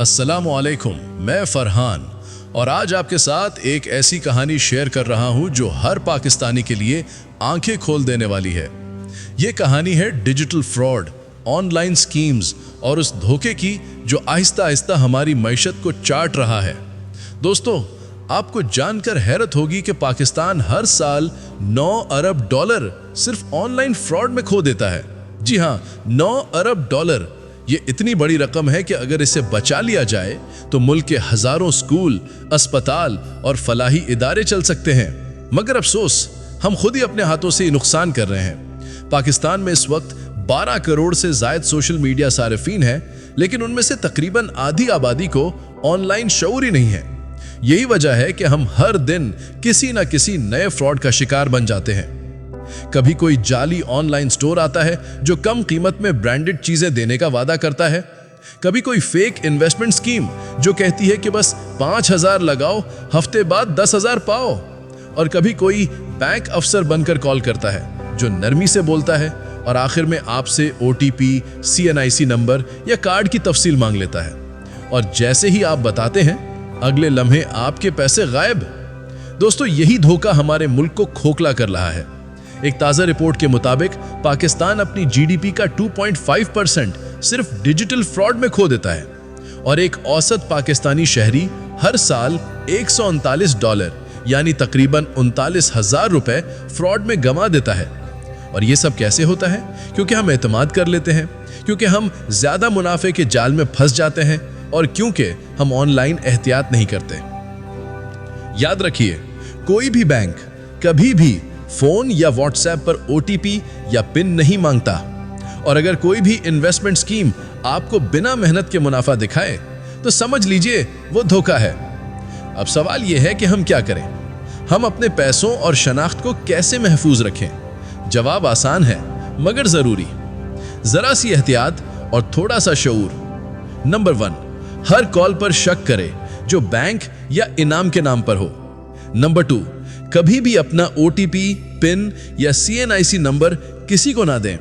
अस्सलामुअलैकुम, मैं फरहान और आज आपके साथ एक ऐसी कहानी शेयर कर रहा हूं जो हर पाकिस्तानी के लिए आंखें खोल देने वाली है। ये कहानी है डिजिटल फ्रॉड, ऑनलाइन स्कीम्स और उस धोखे की जो आहिस्ता आहिस्ता हमारी मईशत को चाट रहा है। दोस्तों, आपको जानकर हैरत होगी कि पाकिस्तान हर साल 9 अरब डॉलर सिर्फ ऑनलाइन फ्रॉड में खो देता है। जी हाँ, 9 अरब डॉलर। ये इतनी बड़ी रकम है कि अगर इसे बचा लिया जाए तो मुल्क के हजारों स्कूल, अस्पताल और फलाही इदारे चल सकते हैं। मगर अफसोस, हम खुद ही अपने हाथों से नुकसान कर रहे हैं। पाकिस्तान में इस वक्त 12 करोड़ से ज्यादा सोशल मीडिया सारिफीन हैं, लेकिन उनमें से तकरीबन आधी आबादी को ऑनलाइन शऊर ही नहीं है। यही वजह है कि हम हर दिन किसी न किसी नए फ्रॉड का शिकार बन जाते हैं। कभी कोई जाली ऑनलाइन स्टोर आता है जो कम कीमत में ब्रांडेड चीजें देने का वादा करता है। कभी कोई फेक इन्वेस्टमेंट स्कीम जो कहती है कि बस 5,000 लगाओ, हफ्ते बाद 10,000 पाओ। और कभी कोई बैंक अफसर बनकर कॉल करता है जो नरमी से बोलता है और आखिर में आपसे OTP, CNIC नंबर या कार्ड की तफसील मांग लेता है। और जैसे ही आप बताते हैं, अगले लम्हे आपके पैसे गायब। दोस्तों, यही धोखा हमारे मुल्क को खोखला कर रहा है। एक ताज़ा रिपोर्ट के मुताबिक पाकिस्तान अपनी GDP का 2.5% सिर्फ डिजिटल फ्रॉड में खो देता है और एक औसत पाकिस्तानी शहरी हर साल $139 यानी तकरीबन 39,000 रुपए फ्रॉड में गंवा देता है। और ये सब कैसे होता है? क्योंकि हम एतमाद कर लेते हैं, क्योंकि हम ज्यादा मुनाफे के जाल में फंस जाते हैं और क्योंकि हम ऑनलाइन एहतियात नहीं करते। याद रखिए, कोई भी बैंक कभी भी फोन या व्हाट्सएप पर OTP या पिन नहीं मांगता। और अगर कोई भी इन्वेस्टमेंट स्कीम आपको बिना मेहनत के मुनाफा दिखाए तो समझ लीजिए वो धोखा है। अब सवाल यह है कि हम क्या करें? हम अपने पैसों और शनाख्त को कैसे महफूज रखें? जवाब आसान है मगर जरूरी। जरा सी एहतियात और थोड़ा सा शऊर। नंबर 1, हर कॉल पर शक करें जो बैंक या इनाम के नाम पर हो। नंबर 2, कभी भी अपना OTP, पिन या CNIC नंबर किसी को ना दें।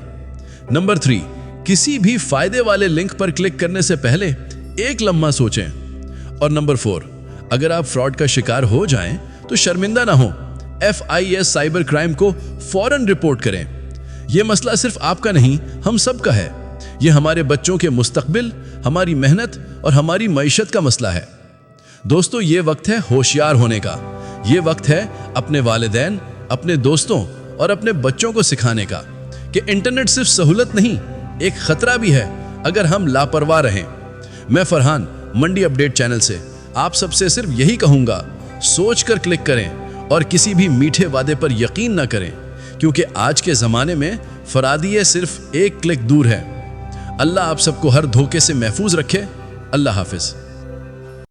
नंबर 3, किसी भी फायदे वाले लिंक पर क्लिक करने से पहले एक लम्हा सोचें। और नंबर 4, अगर आप फ्रॉड का शिकार हो जाएं तो शर्मिंदा ना हो, FIS साइबर क्राइम को फौरन रिपोर्ट करें। यह मसला सिर्फ आपका नहीं, हम सबका है। यह हमारे बच्चों के मुस्तकबिल, हमारी मेहनत और हमारी मईशत का मसला है। दोस्तों, ये वक्त है होशियार होने का। ये वक्त है अपने वालिदैन, अपने दोस्तों और अपने बच्चों को सिखाने का कि इंटरनेट सिर्फ सहूलत नहीं, एक खतरा भी है अगर हम लापरवाह रहें। मैं फरहान, मंडी अपडेट चैनल से आप सबसे सिर्फ यही कहूंगा, सोचकर क्लिक करें और किसी भी मीठे वादे पर यकीन न करें, क्योंकि आज के ज़माने में फरादिये सिर्फ एक क्लिक दूर है। अल्लाह आप सबको हर धोखे से महफूज रखे। अल्लाह हाफिज।